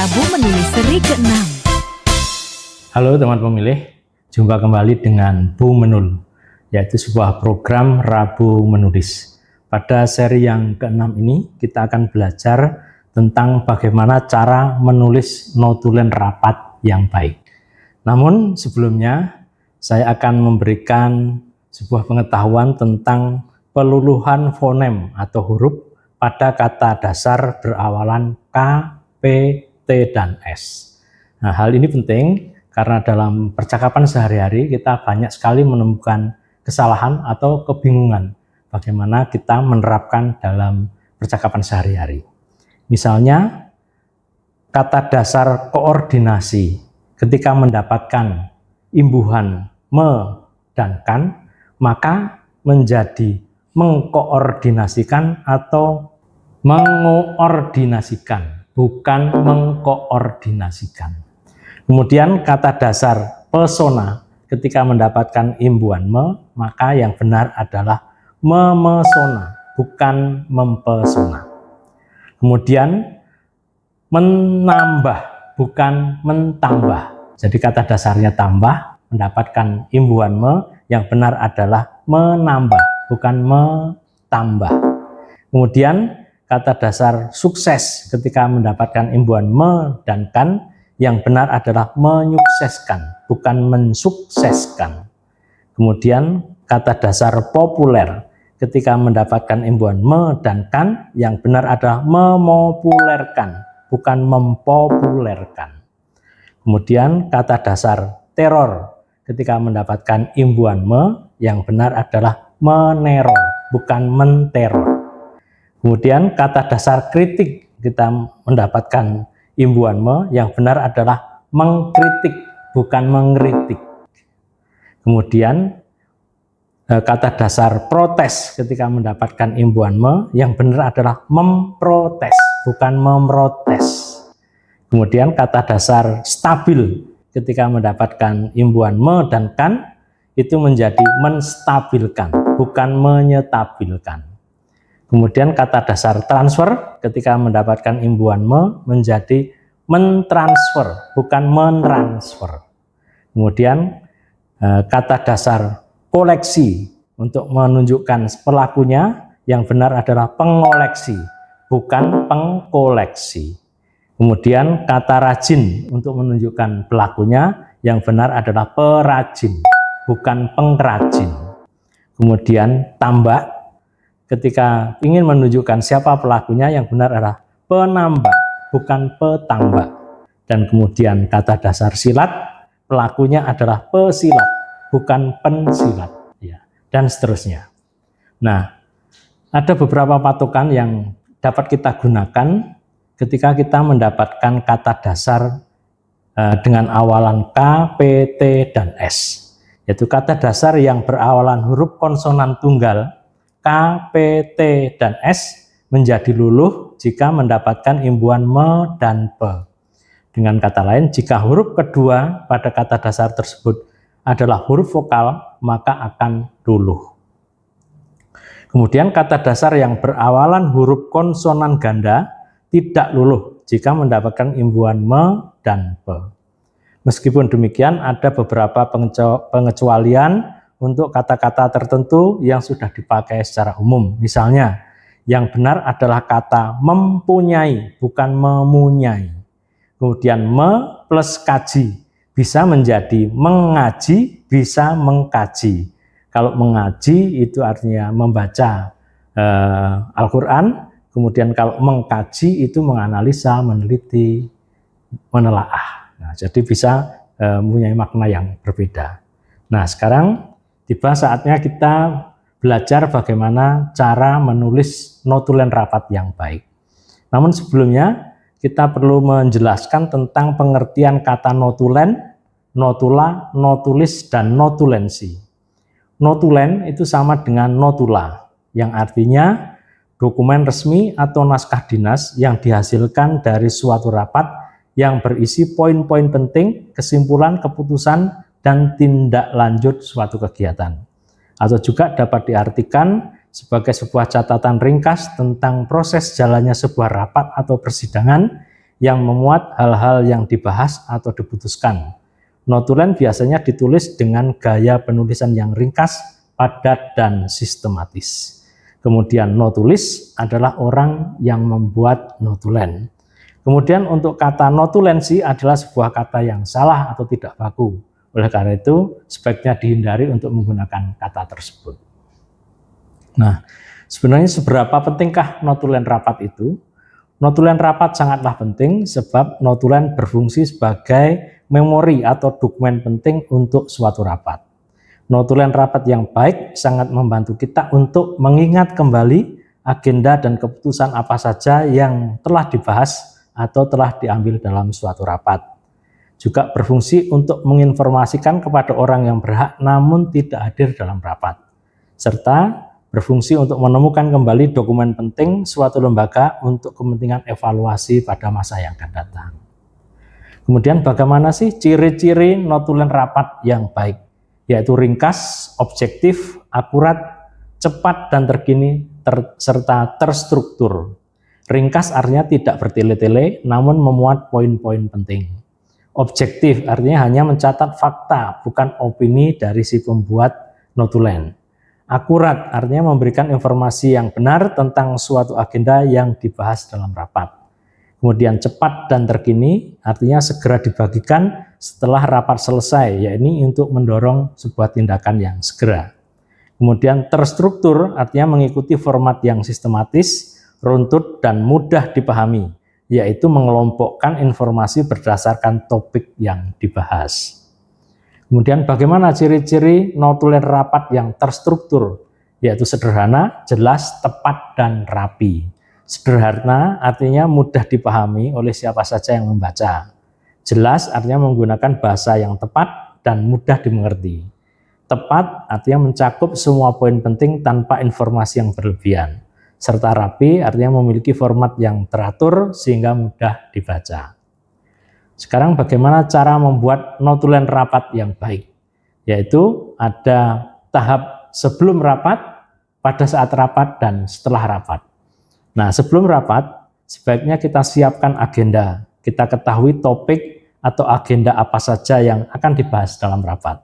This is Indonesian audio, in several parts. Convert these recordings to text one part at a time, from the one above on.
Rabu Menulis seri ke-6. Halo teman pemilih, jumpa kembali dengan Bu Menul, yaitu sebuah program Rabu Menulis. Pada seri yang ke-6 ini kita akan belajar tentang bagaimana cara menulis notulen rapat yang baik. Namun sebelumnya saya akan memberikan sebuah pengetahuan tentang peluluhan fonem atau huruf pada kata dasar berawalan K, P, T, dan S. Nah, hal ini penting karena dalam percakapan sehari-hari kita banyak sekali menemukan kesalahan atau kebingungan bagaimana kita menerapkan dalam percakapan sehari-hari. Misalnya, kata dasar koordinasi ketika mendapatkan imbuhan me dan kan, maka menjadi mengkoordinasikan atau mengoordinasikan, bukan mengkoordinasikan. Kemudian kata dasar pesona ketika mendapatkan imbuhan me, maka yang benar adalah memesona, bukan mempesona. Kemudian menambah, bukan mentambah. Jadi kata dasarnya tambah, mendapatkan imbuhan me, yang benar adalah menambah, bukan mentambah. Kemudian kata dasar sukses ketika mendapatkan imbuhan me dan kan, yang benar adalah menyukseskan, bukan mensukseskan. Kemudian kata dasar populer ketika mendapatkan imbuhan me dan kan, yang benar adalah memopulerkan, bukan mempopulerkan. Kemudian kata dasar teror ketika mendapatkan imbuhan me, yang benar adalah meneror, bukan menteror. Kemudian kata dasar kritik kita mendapatkan imbuhan me, yang benar adalah mengkritik, bukan mengkritik. Kemudian kata dasar protes ketika mendapatkan imbuhan me, yang benar adalah memprotes, bukan memprotes. Kemudian kata dasar stabil ketika mendapatkan imbuhan me dan kan, itu menjadi menstabilkan, bukan menyetabilkan. Kemudian kata dasar transfer ketika mendapatkan imbuhan me menjadi mentransfer, bukan mentransfer. Kemudian kata dasar koleksi untuk menunjukkan pelakunya, yang benar adalah pengoleksi, bukan pengkoleksi. Kemudian kata rajin untuk menunjukkan pelakunya, yang benar adalah perajin, bukan pengrajin. Kemudian tambak ketika ingin menunjukkan siapa pelakunya, yang benar adalah penambak, bukan petambak. Dan kemudian kata dasar silat, pelakunya adalah pesilat, bukan pensilat, ya, dan seterusnya. Nah, ada beberapa patokan yang dapat kita gunakan ketika kita mendapatkan kata dasar dengan awalan K, P, T, dan S, yaitu kata dasar yang berawalan huruf konsonan tunggal K, P, T, dan S menjadi luluh jika mendapatkan imbuhan me dan p. Dengan kata lain, jika huruf kedua pada kata dasar tersebut adalah huruf vokal, maka akan luluh. Kemudian kata dasar yang berawalan huruf konsonan ganda tidak luluh jika mendapatkan imbuhan me dan p. Meskipun demikian, ada beberapa pengecualian untuk kata-kata tertentu yang sudah dipakai secara umum. Misalnya, yang benar adalah kata mempunyai, bukan memunyai. Kemudian me plus kaji bisa menjadi mengaji, bisa mengkaji. Kalau mengaji itu artinya membaca Al-Quran, kemudian kalau mengkaji itu menganalisa, meneliti, menelaah. Nah, jadi bisa mempunyai makna yang berbeda. Nah, sekarang tiba saatnya kita belajar bagaimana cara menulis notulen rapat yang baik. Namun sebelumnya kita perlu menjelaskan tentang pengertian kata notulen, notula, notulis, dan notulensi. Notulen itu sama dengan notula, yang artinya dokumen resmi atau naskah dinas yang dihasilkan dari suatu rapat yang berisi poin-poin penting, kesimpulan, keputusan, dan tindak lanjut suatu kegiatan. Atau juga dapat diartikan sebagai sebuah catatan ringkas tentang proses jalannya sebuah rapat atau persidangan yang memuat hal-hal yang dibahas atau diputuskan. Notulen biasanya ditulis dengan gaya penulisan yang ringkas, padat, dan sistematis. Kemudian notulis adalah orang yang membuat notulen. Kemudian untuk kata notulensi adalah sebuah kata yang salah atau tidak baku. Oleh karena itu, sebaiknya dihindari untuk menggunakan kata tersebut. Nah, sebenarnya seberapa pentingkah notulen rapat itu? Notulen rapat sangatlah penting sebab notulen berfungsi sebagai memori atau dokumen penting untuk suatu rapat. Notulen rapat yang baik sangat membantu kita untuk mengingat kembali agenda dan keputusan apa saja yang telah dibahas atau telah diambil dalam suatu rapat. Juga berfungsi untuk menginformasikan kepada orang yang berhak namun tidak hadir dalam rapat, serta berfungsi untuk menemukan kembali dokumen penting suatu lembaga untuk kepentingan evaluasi pada masa yang akan datang. Kemudian bagaimana sih ciri-ciri notulen rapat yang baik? Yaitu ringkas, objektif, akurat, cepat dan terkini, serta terstruktur. Ringkas artinya tidak bertele-tele, namun memuat poin-poin penting. Objektif artinya hanya mencatat fakta, bukan opini dari si pembuat notulen. Akurat artinya memberikan informasi yang benar tentang suatu agenda yang dibahas dalam rapat. Kemudian cepat dan terkini artinya segera dibagikan setelah rapat selesai, yakni untuk mendorong sebuah tindakan yang segera. Kemudian terstruktur artinya mengikuti format yang sistematis, runtut, dan mudah dipahami, yaitu mengelompokkan informasi berdasarkan topik yang dibahas. Kemudian bagaimana ciri-ciri notulen rapat yang terstruktur? Yaitu sederhana, jelas, tepat, dan rapi. Sederhana artinya mudah dipahami oleh siapa saja yang membaca. Jelas artinya menggunakan bahasa yang tepat dan mudah dimengerti. Tepat artinya mencakup semua poin penting tanpa informasi yang berlebihan. Serta rapi artinya memiliki format yang teratur sehingga mudah dibaca. Sekarang bagaimana cara membuat notulen rapat yang baik? Yaitu ada tahap sebelum rapat, pada saat rapat, dan setelah rapat. Nah, sebelum rapat, sebaiknya kita siapkan agenda. Kita ketahui topik atau agenda apa saja yang akan dibahas dalam rapat.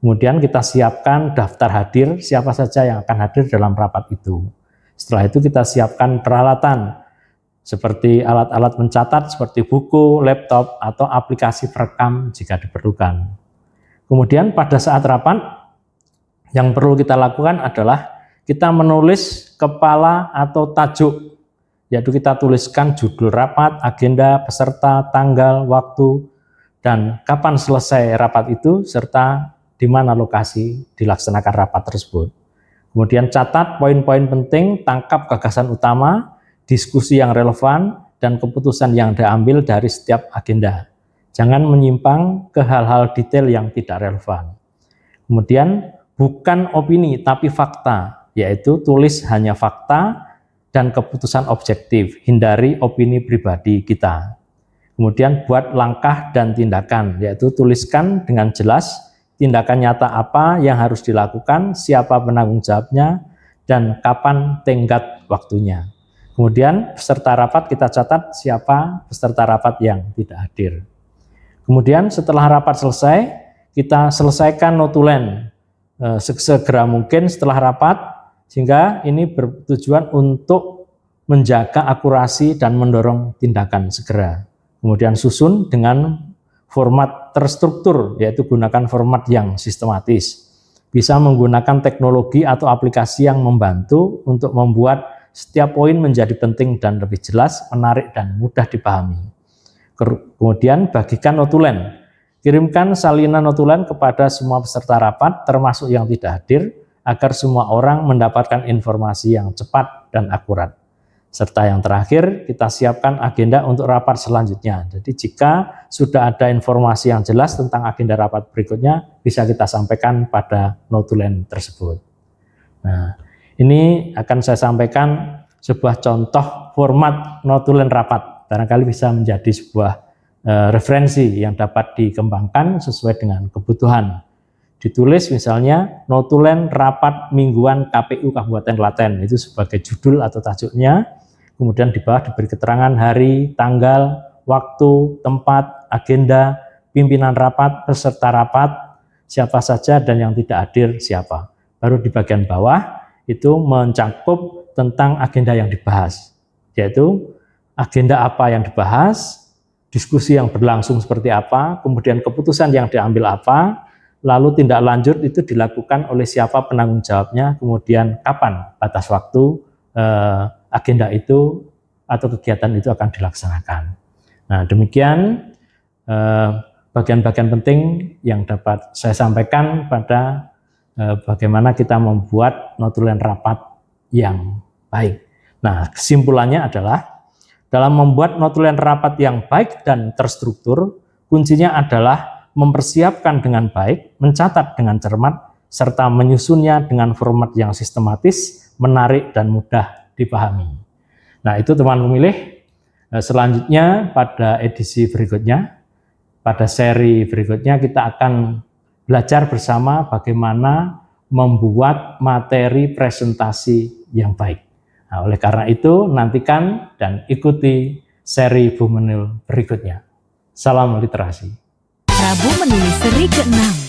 Kemudian kita siapkan daftar hadir, siapa saja yang akan hadir dalam rapat itu. Setelah itu kita siapkan peralatan, seperti alat-alat mencatat seperti buku, laptop, atau aplikasi perekam jika diperlukan. Kemudian pada saat rapat, yang perlu kita lakukan adalah kita menulis kepala atau tajuk, yaitu kita tuliskan judul rapat, agenda, peserta, tanggal, waktu, dan kapan selesai rapat itu, serta di mana lokasi dilaksanakan rapat tersebut. Kemudian catat poin-poin penting, tangkap gagasan utama, diskusi yang relevan, dan keputusan yang diambil dari setiap agenda. Jangan menyimpang ke hal-hal detail yang tidak relevan. Kemudian bukan opini tapi fakta, yaitu tulis hanya fakta dan keputusan objektif, hindari opini pribadi kita. Kemudian buat langkah dan tindakan, yaitu tuliskan dengan jelas tindakan nyata apa yang harus dilakukan, siapa penanggung jawabnya, dan kapan tenggat waktunya. Kemudian peserta rapat kita catat siapa peserta rapat yang tidak hadir. Kemudian setelah rapat selesai, kita selesaikan notulen sesegera mungkin setelah rapat, sehingga ini bertujuan untuk menjaga akurasi dan mendorong tindakan segera. Kemudian susun dengan format terstruktur, yaitu gunakan format yang sistematis. Bisa menggunakan teknologi atau aplikasi yang membantu untuk membuat setiap poin menjadi penting dan lebih jelas, menarik, dan mudah dipahami. Kemudian bagikan notulen. Kirimkan salinan notulen kepada semua peserta rapat, termasuk yang tidak hadir, agar semua orang mendapatkan informasi yang cepat dan akurat. Serta yang terakhir, kita siapkan agenda untuk rapat selanjutnya. Jadi jika sudah ada informasi yang jelas tentang agenda rapat berikutnya, bisa kita sampaikan pada notulen tersebut. Nah, ini akan saya sampaikan sebuah contoh format notulen rapat. Barangkali bisa menjadi sebuah referensi yang dapat dikembangkan sesuai dengan kebutuhan. Ditulis misalnya notulen rapat mingguan KPU Kabupaten Klaten, itu sebagai judul atau tajuknya. Kemudian di bawah diberi keterangan hari, tanggal, waktu, tempat, agenda, pimpinan rapat, peserta rapat, siapa saja dan yang tidak hadir siapa. Baru di bagian bawah itu mencakup tentang agenda yang dibahas, yaitu agenda apa yang dibahas, diskusi yang berlangsung seperti apa, kemudian keputusan yang diambil apa, lalu tindak lanjut itu dilakukan oleh siapa penanggung jawabnya, kemudian kapan batas waktu agenda itu atau kegiatan itu akan dilaksanakan. Nah, demikian bagian-bagian penting yang dapat saya sampaikan pada bagaimana kita membuat notulen rapat yang baik. Nah, kesimpulannya adalah dalam membuat notulen rapat yang baik dan terstruktur, kuncinya adalah mempersiapkan dengan baik, mencatat dengan cermat, serta menyusunnya dengan format yang sistematis, menarik, dan mudah dipahami. Nah, itu teman pemilih. Selanjutnya pada edisi berikutnya, pada seri berikutnya kita akan belajar bersama bagaimana membuat materi presentasi yang baik. Nah, oleh karena itu nantikan dan ikuti seri Bu Menil berikutnya. Salam literasi. Prabu menulis seri ke-6.